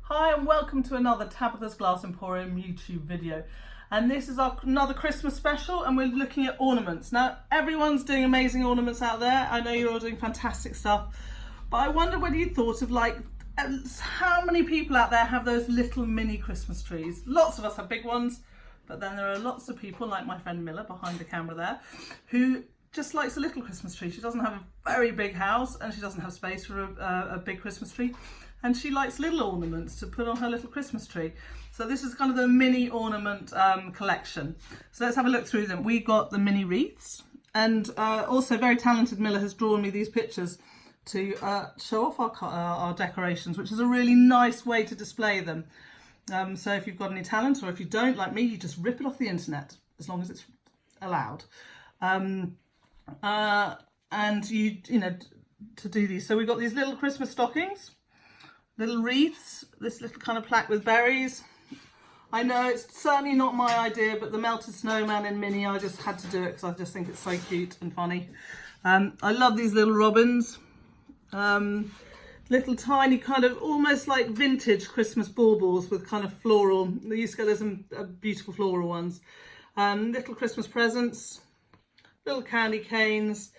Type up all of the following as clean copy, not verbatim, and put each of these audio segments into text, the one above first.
Hi and welcome to another Tabitha's Glass Emporium YouTube video. And this is another Christmas special and we're looking at ornaments. Now everyone's doing amazing ornaments out there. I know you're all doing fantastic stuff. But I wonder whether you thought of how many people out there have those little mini Christmas trees. Lots of us have big ones, but then there are lots of people like my friend Miller behind the camera there who just likes a little Christmas tree. She doesn't have a very big house and she doesn't have space for a big Christmas tree. And she likes little ornaments to put on her little Christmas tree. So this is kind of the mini ornament collection. So let's have a look through them. We got the mini wreaths, and also very talented Miller has drawn me these pictures to show off our decorations, which is a really nice way to display them. So if you've got any talent, or if you don't, like me, you just rip it off the internet, as long as it's allowed. And you know, to do these. So we've got these little Christmas stockings, little wreaths, this little kind of plaque with berries. I know it's certainly not my idea, but the melted snowman in mini, I just had to do it because I just think it's so cute and funny. I love these little robins. Little tiny kind of almost like vintage Christmas baubles with kind of floral. They used to go, there's some beautiful floral ones. Little Christmas presents, little candy canes.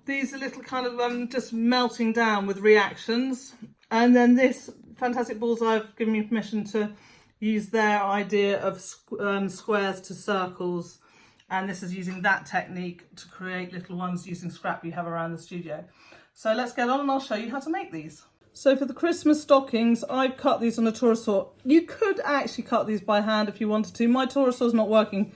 These are little kind of just melting down with reactions. And then this fantastic Bullseye have given me permission to use their idea of squares to circles. And this is using that technique to create little ones using scrap you have around the studio. So let's get on and I'll show you how to make these. So for the Christmas stockings, I've cut these on a Taurus saw. You could actually cut these by hand if you wanted to. My Taurus saw is not working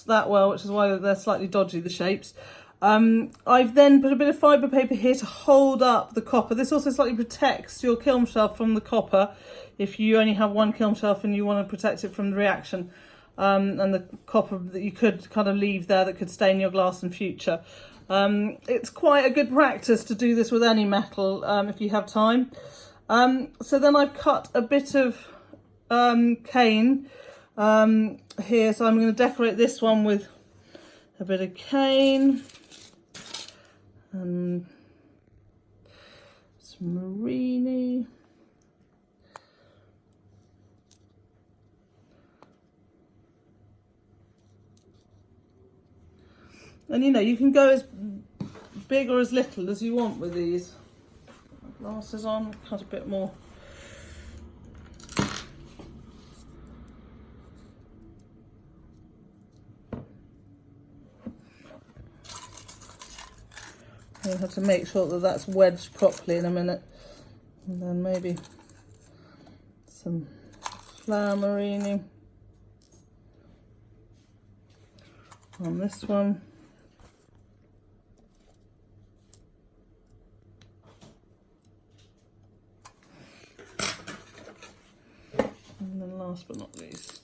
that well, which is why they're slightly dodgy, the shapes. I've then put a bit of fibre paper here to hold up the copper. This also slightly protects your kiln shelf from the copper if you only have one kiln shelf and you want to protect it from the reaction. And the copper that you could kind of leave there that could stain your glass in future. It's quite a good practice to do this with any metal if you have time. So then I've cut a bit of cane here, so I'm going to decorate this one with a bit of cane and some murrine. And you know, you can go as big or as little as you want with these. Put my glasses on, cut a bit more. You'll have to make sure that that's wedged properly in a minute. And then maybe some flower murrine on this one. And then last but not least,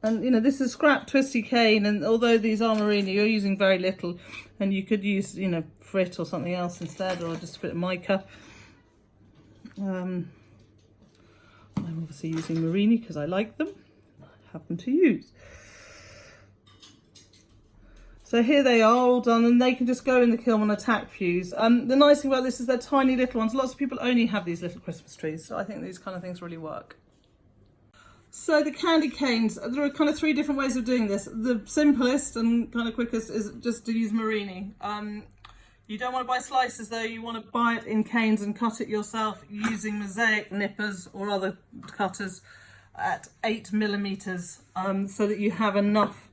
and you know, this is scrap twisty cane, and although these are murrine, you're using very little, and you could use, you know, frit or something else instead, or just a bit of mica. I'm obviously using murrine because I like them, I happen to use. So here they are all done, and they can just go in the kiln on a tack fuse. The nice thing about this is they're tiny little ones. Lots of people only have these little Christmas trees, so I think these kind of things really work. So the candy canes, there are kind of three different ways of doing this. The simplest and kind of quickest is just to use murrine. You don't want to buy slices though, you want to buy it in canes and cut it yourself using mosaic nippers or other cutters at 8mm, so that you have enough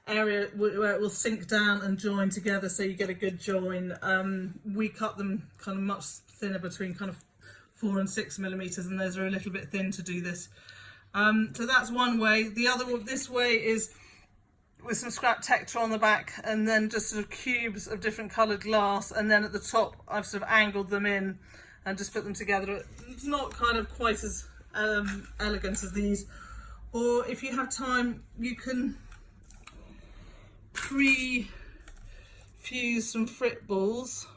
area where it will sink down and join together so you get a good join. We cut them kind of much thinner, between kind of 4 and 6mm, and those are a little bit thin to do this. So that's one way. The other one, this way, is with some scrap texture on the back, and then just sort of cubes of different coloured glass, and then at the top I've sort of angled them in and just put them together. It's not kind of quite as elegant as these. Or if you have time, you can pre-fuse some frit balls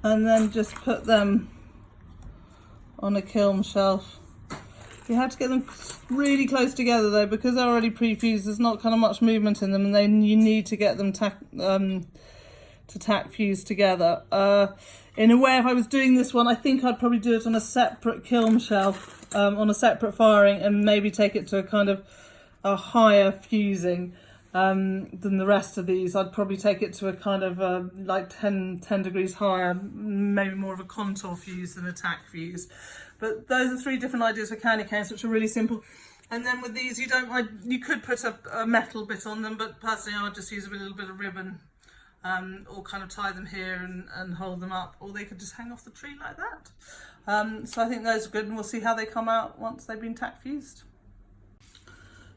and then just put them on a kiln shelf. You have to get them really close together though, because they're already pre-fused. There's not kind of much movement in them, and then you need to get them tack fused together. In a way, if I was doing this one, I think I'd probably do it on a separate kiln shelf, on a separate firing, and maybe take it to a kind of a higher fusing than the rest of these. I'd probably take it to a kind of like 10 degrees higher, maybe more of a contour fuse than a tack fuse. But those are 3 different ideas for candy canes, which are really simple. And then with these, you could put a metal bit on them, but personally I would just use a little bit of ribbon, or kind of tie them here and hold them up, or they could just hang off the tree like that. So I think those are good, and we'll see how they come out once they've been tack fused.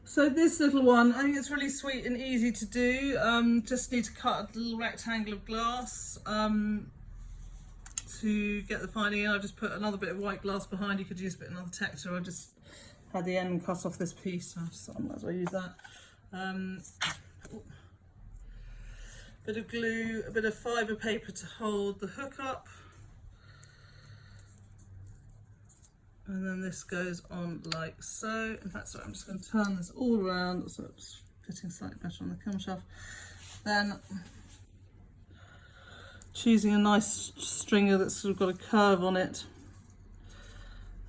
So this little one, I think it's really sweet and easy to do. Just need to cut a little rectangle of glass to get the finding in. I've just put another bit of white glass behind. You could use a bit of another texture. I just had the end cut off this piece, so I might as well use that. Bit of glue, a bit of fibre paper to hold the hook up. And then this goes on like so. In fact, sorry, I'm just going to turn this all around so it's fitting slightly better on the kiln shelf. Then choosing a nice stringer that's sort of got a curve on it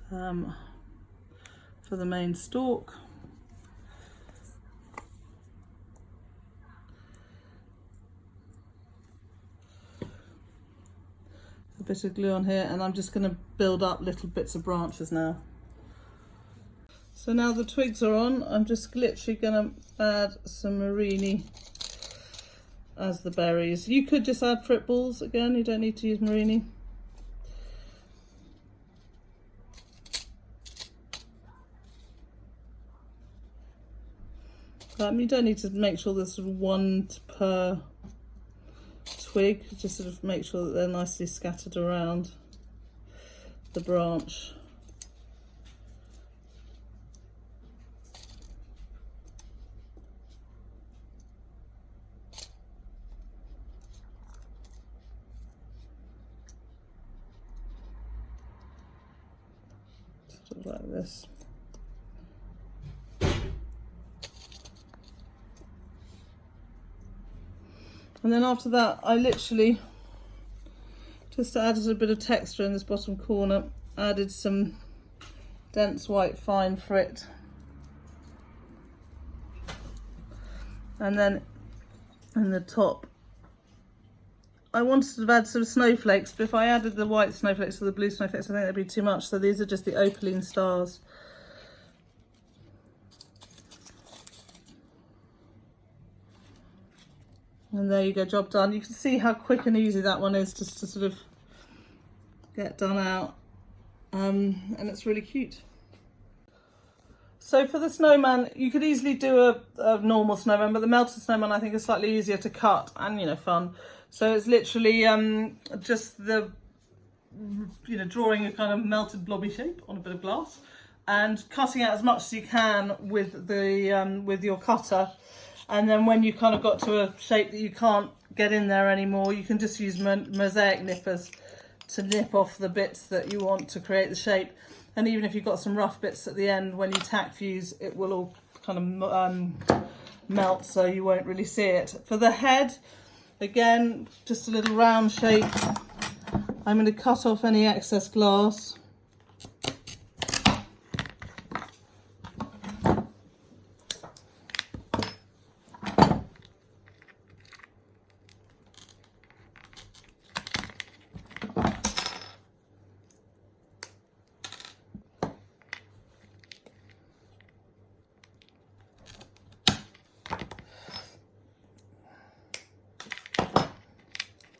for the main stalk. Bit of glue on here, and I'm just going to build up little bits of branches now. So now the twigs are on, I'm just literally going to add some murrine as the berries. You could just add fruit balls again, you don't need to use murrine. You don't need to make sure there's sort of one per twig, just sort of make sure that they're nicely scattered around the branch. Sort of like this. And then after that, I literally, just added a bit of texture in this bottom corner, added some dense white fine frit. And then in the top, I wanted to add some snowflakes, but if I added the white snowflakes or the blue snowflakes, I think that'd be too much. So these are just the opaline stars. And there you go, job done. You can see how quick and easy that one is just to sort of get done out. And it's really cute. So for the snowman, you could easily do a normal snowman, but the melted snowman I think is slightly easier to cut and, you know, fun. So it's literally just the, you know, drawing a kind of melted blobby shape on a bit of glass and cutting out as much as you can with the with your cutter. And then when you kind of got to a shape that you can't get in there anymore, you can just use mosaic nippers to nip off the bits that you want to create the shape. And even if you've got some rough bits at the end, when you tack fuse, it will all kind of melt, so you won't really see it. For the head, again, just a little round shape. I'm going to cut off any excess glass.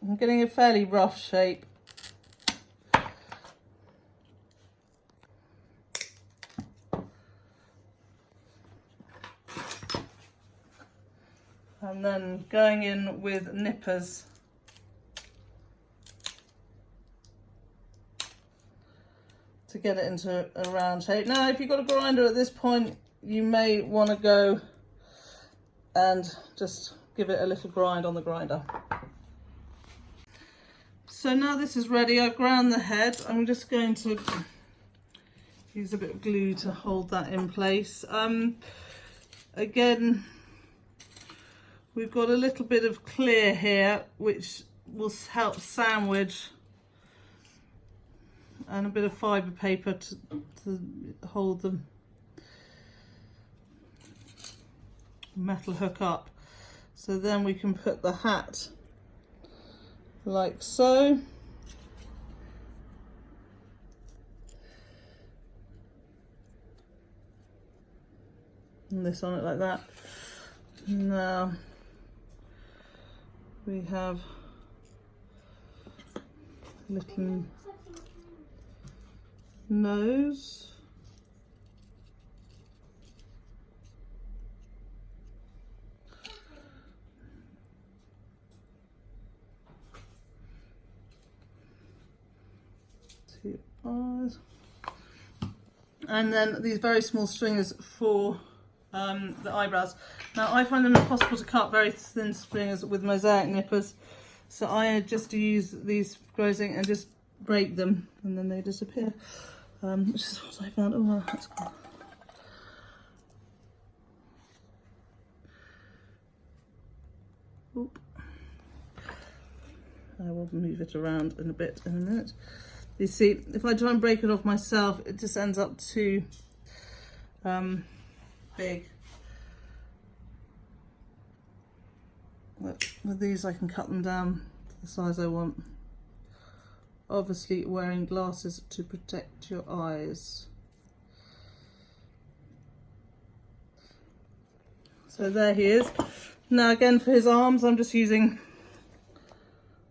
I'm getting a fairly rough shape. And then going in with nippers. To get it into a round shape. Now, if you've got a grinder at this point, you may want to go and just give it a little grind on the grinder. So now this is ready, I've ground the head. I'm just going to use a bit of glue to hold that in place. Again, we've got a little bit of clear here, which will help sandwich, and a bit of fibre paper to hold the metal hook up. So then we can put the hat like so. And this on it like that. Now we have little nose. Two eyes. And then these very small stringers for the eyebrows. Now I find them impossible to cut very thin stringers with mosaic nippers, so I just use these grazing and just break them and then they disappear, which is what I found. Oh, that's cool. Oop. I will move it around in a bit in a minute. You see, if I try and break it off myself, it just ends up too big. But with these I can cut them down to the size I want. Obviously wearing glasses to protect your eyes. So there he is. Now again for his arms I'm just using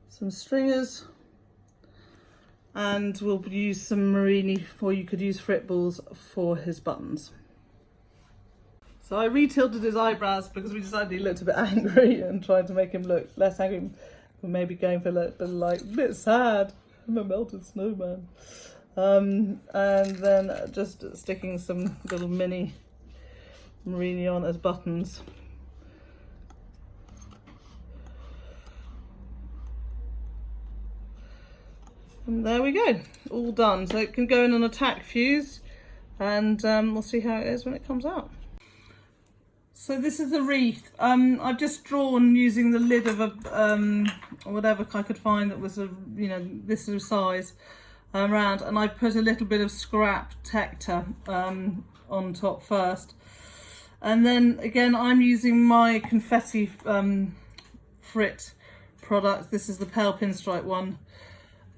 some stringers, and we'll use some murrine, or you could use frit balls for his buttons. So I re-tilted his eyebrows because we decided he looked a bit angry and tried to make him look less angry. We're maybe going for a bit sad. I'm a melted snowman. And then just sticking some little mini murrine on as buttons. And there we go, all done. So it can go in on a tack fuse, and we'll see how it is when it comes out. So this is the wreath. I've just drawn using the lid of a whatever I could find that was this sort of size around, and I put a little bit of scrap Tecta on top first, and then again I'm using my confetti frit product. This is the pale pinstripe one,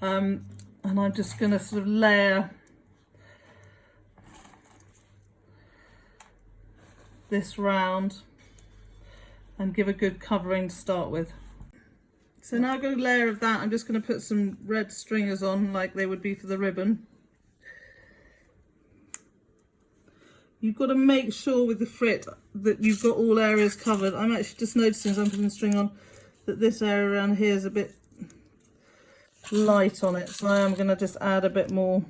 and I'm just going to sort of layer this round and give a good covering to start with. So now I've got a layer of that. I'm just going to put some red stringers on like they would be for the ribbon. You've got to make sure with the frit that you've got all areas covered. I'm actually just noticing as I'm putting the string on that this area around here is a bit light on it, so I am going to just add a bit more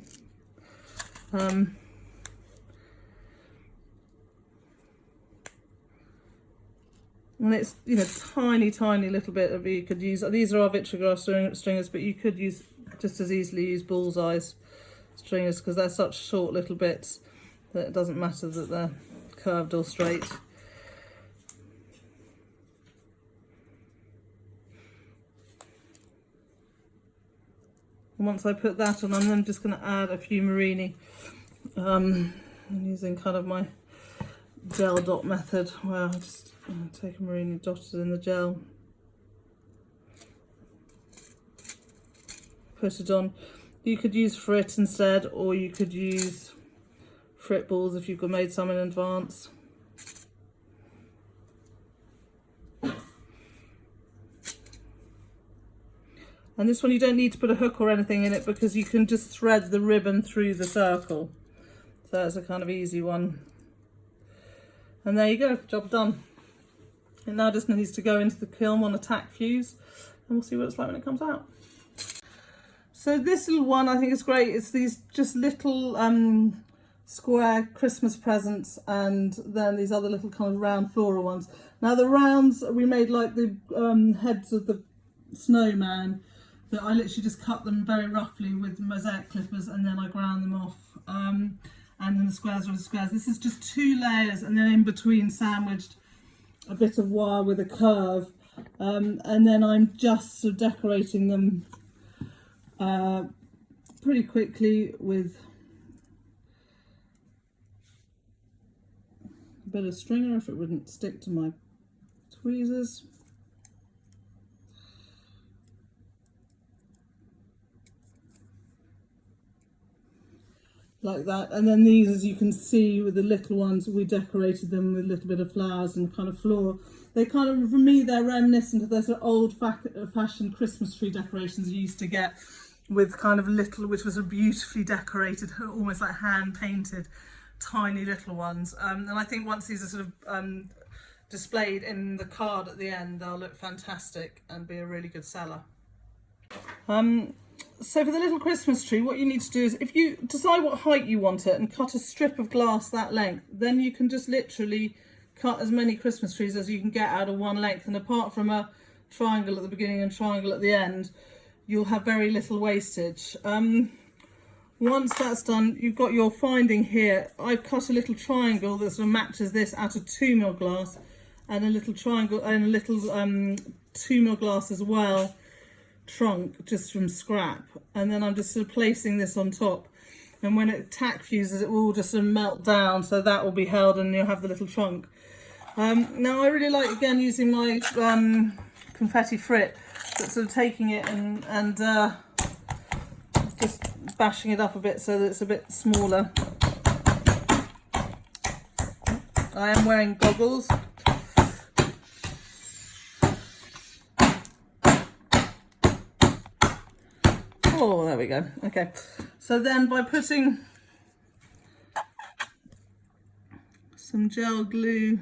and it's tiny little bit of, you could use, these are our vitrigraph stringers, but you could use just as easily use bullseyes stringers because they're such short little bits that it doesn't matter that they're curved or straight. And once I put that on, I'm then just going to add a few murrine. I'm using kind of my gel dot method, where I just take a murrine, dot it in the gel, put it on. You could use frit instead, or you could use frit balls if you've made some in advance. And this one you don't need to put a hook or anything in it because you can just thread the ribbon through the circle. So that's a kind of easy one. And there you go, job done. It now just needs to go into the kiln on a tack fuse, and we'll see what it's like when it comes out. So this little one I think is great. It's these just little square Christmas presents, and then these other little kind of round floral ones. Now the rounds we made like the heads of the snowman, that I literally just cut them very roughly with mosaic clippers, and then I ground them off. And then the squares are the squares. This is just 2 layers, and then in between sandwiched a bit of wire with a curve. And then I'm just sort of decorating them pretty quickly with a bit of stringer if it wouldn't stick to my tweezers. Like that. And then these, as you can see with the little ones, we decorated them with a little bit of flowers and kind of floral. They kind of, for me, they're reminiscent of those sort of old-fashioned Christmas tree decorations you used to get with kind of little, which was a beautifully decorated, almost like hand-painted, tiny little ones. And I think once these are sort of displayed in the card at the end, they'll look fantastic and be a really good seller. So for the little Christmas tree, what you need to do is, if you decide what height you want it and cut a strip of glass that length, then you can just literally cut as many Christmas trees as you can get out of one length. And apart from a triangle at the beginning and triangle at the end, you'll have very little wastage. Once that's done, you've got your finding here. I've cut a little triangle that sort of matches this out of 2mm glass, and a little triangle and a little 2mm glass as well, trunk, just from scrap. And then I'm just sort of placing this on top, and when it tack fuses it will just sort of melt down, so that will be held and you'll have the little trunk. Now I really like, again, using my confetti frit, but sort of taking it and just bashing it up a bit so that it's a bit smaller. I am wearing goggles. Oh, there we go. Okay, so then by putting some gel glue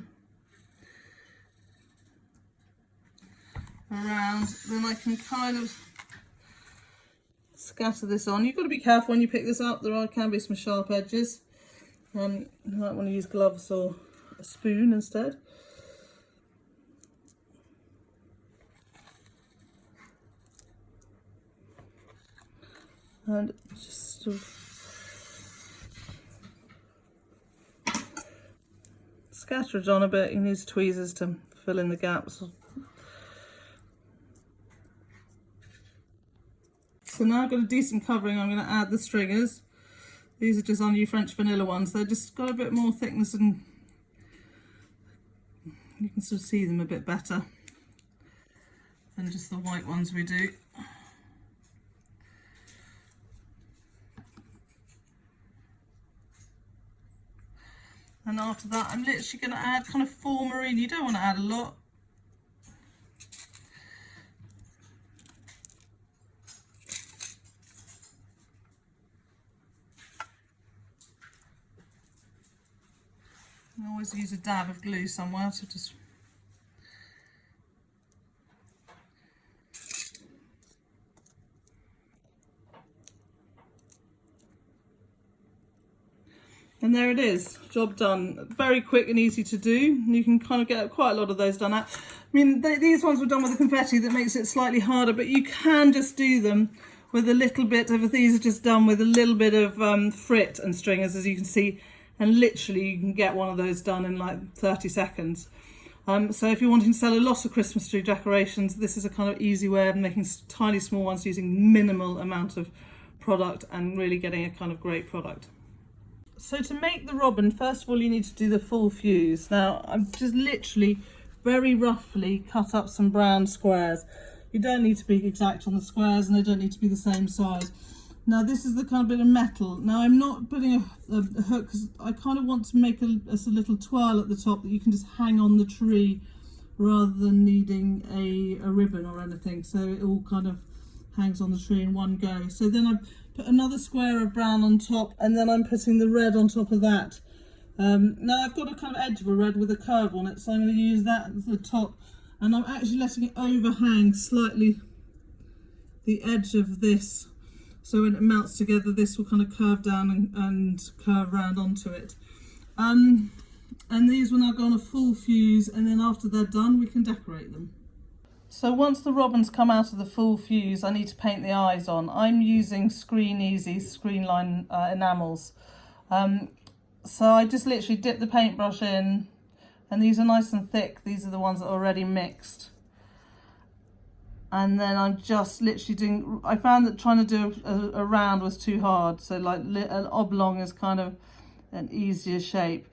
around, then I can kind of scatter this on. You've got to be careful when you pick this up. There can be some sharp edges. You might want to use gloves or a spoon instead. And just sort of scatter it on a bit. You can use tweezers to fill in the gaps. So now I've got a decent covering, I'm going to add the stringers. These are just our new French vanilla ones. They've just got a bit more thickness and you can sort of see them a bit better than just the white ones we do. And after that, I'm literally going to add kind of 4 murrine. You don't want to add a lot. I always use a dab of glue somewhere to just... And there it is, job done. Very quick and easy to do. You can kind of get quite a lot of those done out. I mean, these ones were done with the confetti, that makes it slightly harder, but you can just do them with a little bit of, these are just done with a little bit of frit and stringers, as you can see, and literally you can get one of those done in like 30 seconds. So if you're wanting to sell a lot of Christmas tree decorations, this is a kind of easy way of making tiny small ones using minimal amount of product and really getting a kind of great product. So to make the robin, first of all you need to do the full fuse. Now I've just literally very roughly cut up some brown squares. You don't need to be exact on the squares and they don't need to be the same size. Now this is the kind of bit of metal. Now I'm not putting a hook because I kind of want to make a little twirl at the top that you can just hang on the tree rather than needing a ribbon or anything. So it all kind of hangs on the tree in one go. So then I put another square of brown on top, and then I'm putting the red on top of that. Now I've got a kind of edge of a red with a curve on it, so I'm going to use that as the top, and I'm actually letting it overhang slightly the edge of this, so when it melts together this will kind of curve down and curve round onto it. And these will now go on a full fuse, and then after they're done we can decorate them. So once the robins come out of the full fuse, I need to paint the eyes on. I'm using Screen Easy screen line enamels. So I just literally dip the paintbrush in, and these are nice and thick. These are the ones that are already mixed. And then I'm just literally doing, I found that trying to do a round was too hard. So like an oblong is kind of an easier shape.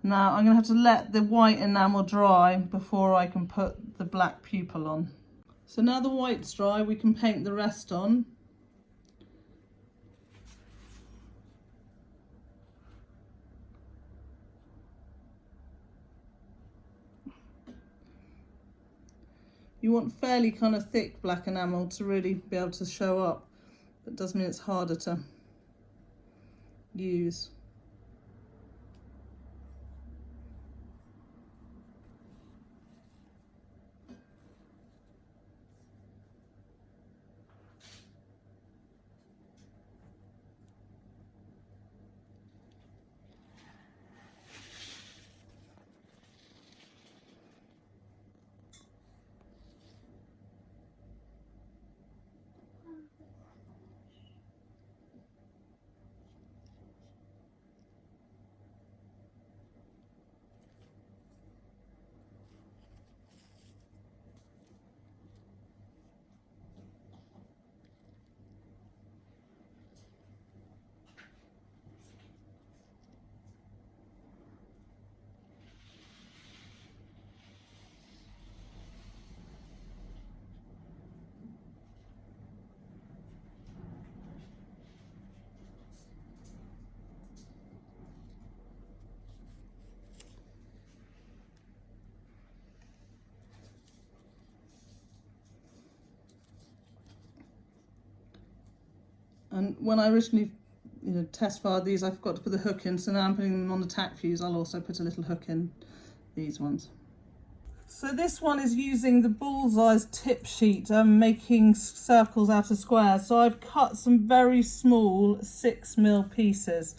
Now I'm going to have to let the white enamel dry before I can put the black pupil on. So now the white's dry, we can paint the rest on. You want fairly kind of thick black enamel to really be able to show up. That does mean it's harder to use. And when I originally test fired these, I forgot to put the hook in, so now I'm putting them on the tack fuse. I'll also put a little hook in these ones. So this one is using the Bullseye's tip sheet, making circles out of squares. So I've cut some very small 6mm pieces.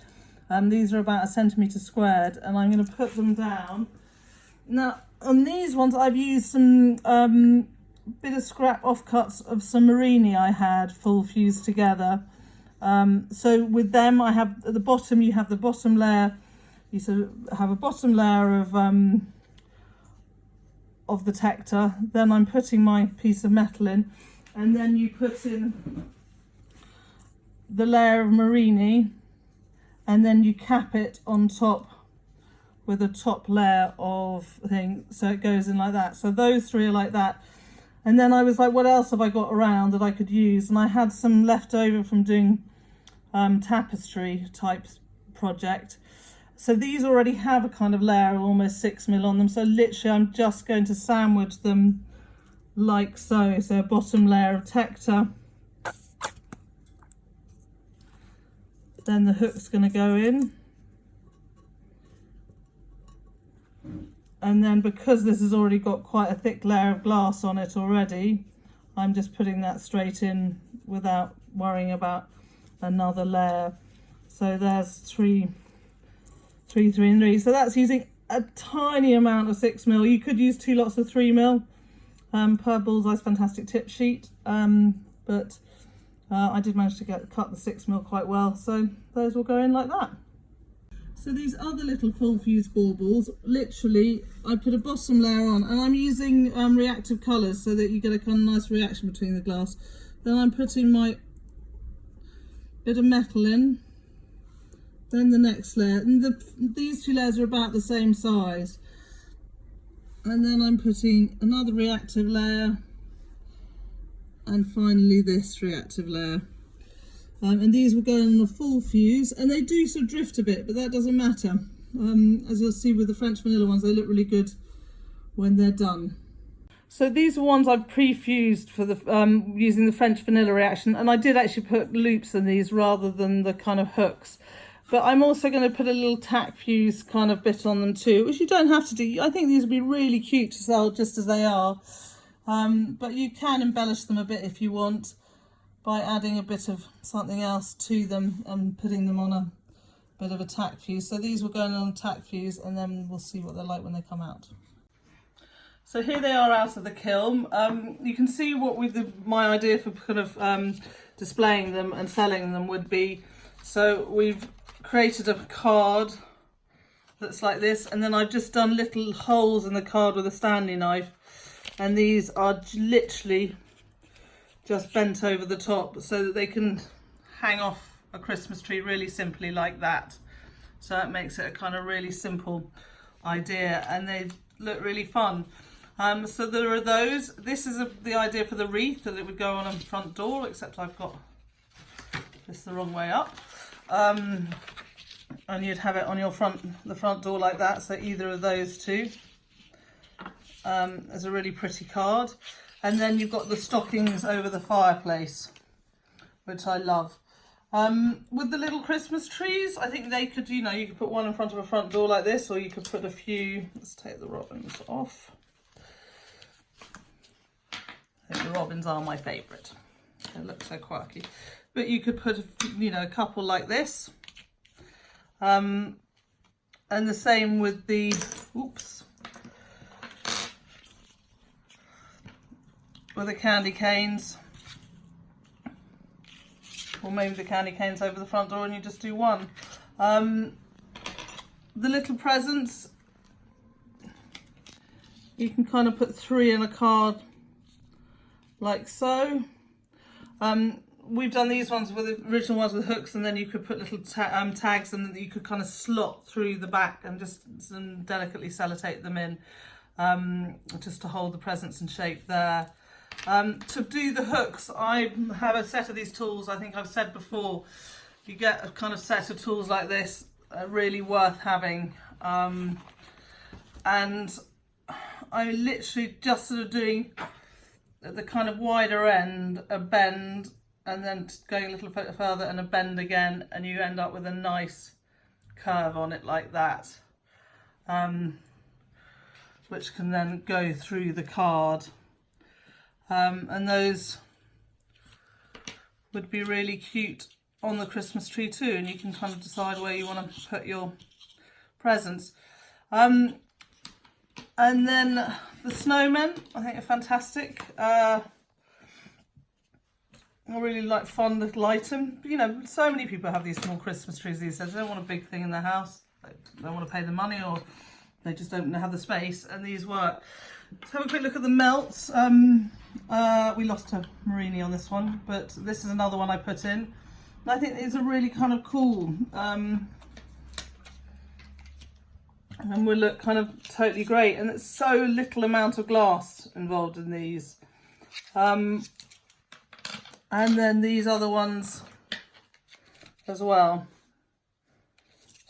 These are about 1 centimetre squared, and I'm going to put them down. Now on these ones I've used some bit of scrap offcuts of some murrine I had full fused together. So with them, I have at the bottom, you have the bottom layer, you sort of have a bottom layer of the tector, then I'm putting my piece of metal in, and then you put in the layer of murrine, and then you cap it on top with a top layer of thing, so it goes in like that. So those three are like that. And then I was like, what else have I got around that I could use? And I had some left over from doing tapestry type project. So these already have a kind of layer of almost 6mm on them. So literally I'm just going to sandwich them like so. So a bottom layer of tector. Then the hook's going to go in. And then because this has already got quite a thick layer of glass on it already, I'm just putting that straight in without worrying about another layer. So there's three. So that's using a tiny amount of 6mm. You could use 2 lots of 3mm per Bullseye's fantastic tip sheet, but I did manage to cut the 6mm quite well, so those will go in like that. So these other little full fuse baubles, literally I put a bottom layer on, and I'm using reactive colours so that you get a kind of nice reaction between the glass. Then I'm putting my bit of metal in, then the next layer, and these 2 layers are about the same size. And then I'm putting another reactive layer, and finally this reactive layer. And these will go in a full fuse, and they do sort of drift a bit, but that doesn't matter. As you'll see with the French vanilla ones, they look really good when they're done. So these are ones I've pre-fused for the using the French vanilla reaction, and I did actually put loops in these rather than the kind of hooks. But I'm also going to put a little tack fuse kind of bit on them too, which you don't have to do. I think these would be really cute to sell just as they are. But you can embellish them a bit if you want by adding a bit of something else to them and putting them on a bit of a tack fuse. So these will go on a tack fuse, and then we'll see what they're like when they come out. So here they are out of the kiln. You can see what my idea for kind of displaying them and selling them would be. So we've created a card that's like this, and then I've just done little holes in the card with a Stanley knife, and these are literally just bent over the top so that they can hang off a Christmas tree really simply like that. So that makes it a kind of really simple idea, and they look really fun. So there are those. This is the idea for the wreath, that it would go on a front door, except I've got this the wrong way up. And you'd have it on the front door like that. So either of those two is a really pretty card. And then you've got the stockings over the fireplace, which I love. With the little Christmas trees, I think they could, you could put one in front of a front door like this, or you could put a few. Let's take the robins off. I think the robins are my favourite. They look so quirky. But you could put, a couple like this. And the same with the, with the candy canes. Or maybe the candy canes over the front door and you just do one. The little presents, you can kind of put 3 in a card like so. We've done these ones with the original ones with hooks, and then you could put little tags, and you could kind of slot through the back and just delicately sellotape them in, just to hold the presents in shape there. To do the hooks, I have a set of these tools. I think I've said before, you get a kind of set of tools like this, really worth having. And I literally just sort of doing at the kind of wider end a bend, and then going a little further and a bend again, and you end up with a nice curve on it like that, which can then go through the card. And those would be really cute on the Christmas tree too, and you can kind of decide where you want to put your presents. And then the snowmen, I think, are fantastic. I really fond little item. So many people have these small Christmas trees these days. They don't want a big thing in their house. They don't want to pay the money, or they just don't have the space, and these work. Let's have a quick look at the melts. We lost a murrine on this one, but this is another one I put in. And I think these are really kind of cool. And will look kind of totally great. And it's so little amount of glass involved in these. And then these other ones as well.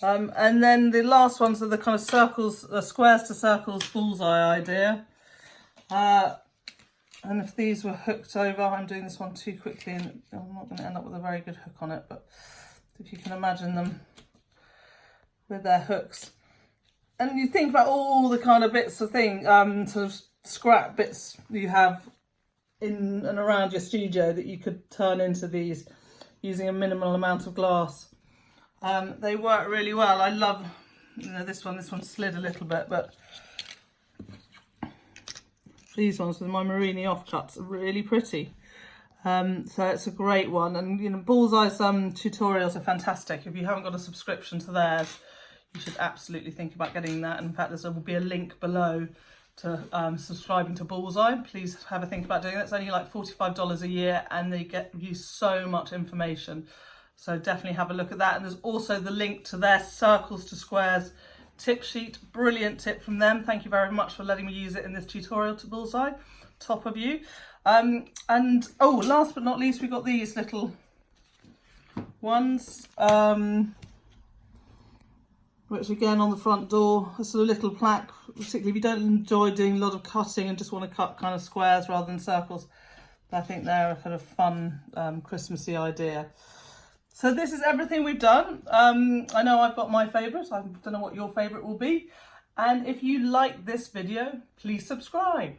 And then the last ones are the kind of circles, squares to circles bullseye idea. And if these were hooked over, I'm doing this one too quickly and I'm not going to end up with a very good hook on it, but if you can imagine them with their hooks. And you think about all the kind of bits of sort of scrap bits you have in and around your studio that you could turn into these using a minimal amount of glass. They work really well. I love, this one slid a little bit, but these ones with my murrine offcuts are really pretty. So it's a great one. And Bullseye's tutorials are fantastic. If you haven't got a subscription to theirs, you should absolutely think about getting that. In fact, there will be a link below to subscribing to Bullseye. Please have a think about doing that. It's only like $45 a year, and they get you so much information. So definitely have a look at that. And there's also the link to their circles to squares tip sheet. Brilliant tip from them. Thank you very much for letting me use it in this tutorial to Bullseye. Top of you. And oh, last but not least, we got these little ones, which again on the front door, a sort of little plaque, particularly if you don't enjoy doing a lot of cutting and just want to cut kind of squares rather than circles. I think they're a kind of fun Christmassy idea. So this is everything we've done. I know I've got my favourite. I don't know what your favourite will be. And if you like this video, please subscribe.